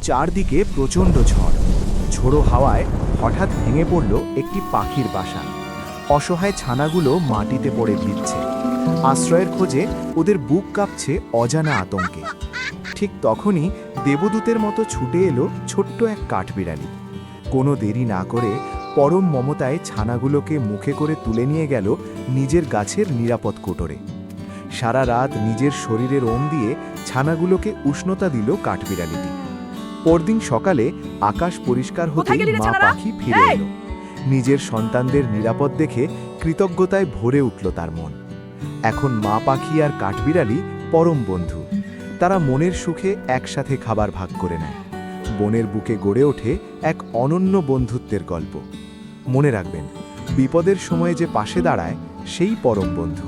চারদিকে প্রচণ্ড ঝড়। ঝোড়ো হাওয়ায় হঠাৎ ভেঙে পড়ল একটি পাখির বাসা। অসহায় ছানাগুলো মাটিতে পড়ে ভিজছে। আশ্রয়ের খোঁজে ওদের বুক কাঁপছে অজানা আতঙ্কে। ঠিক তখনই দেবদূতের মতো ছুটে এলো ছোট্ট এক কাঠবিড়ালি। কোনো দেরি না করে পরম মমতায় ছানাগুলোকে মুখে করে তুলে নিয়ে গেল নিজের গাছের নিরাপদ কোটরে। সারা রাত নিজের শরীরের ওম দিয়ে ছানাগুলোকে উষ্ণতা দিল কাঠবিড়ালিটি। পরদিন সকালে আকাশ পরিষ্কার হতেই মা পাখি ফিরে এলো। নিজের সন্তানদের নিরাপদ দেখে কৃতজ্ঞতায় ভরে উঠল তার মন। এখন মা পাখি আর কাঠবিড়ালি পরম বন্ধু। তারা মনের সুখে একসাথে খাবার ভাগ করে নেয়। বনের বুকে গড়ে ওঠে এক অনন্য বন্ধুত্বের গল্প। মনে রাখবেন, বিপদের সময়ে যে পাশে দাঁড়ায় সেই পরম বন্ধু।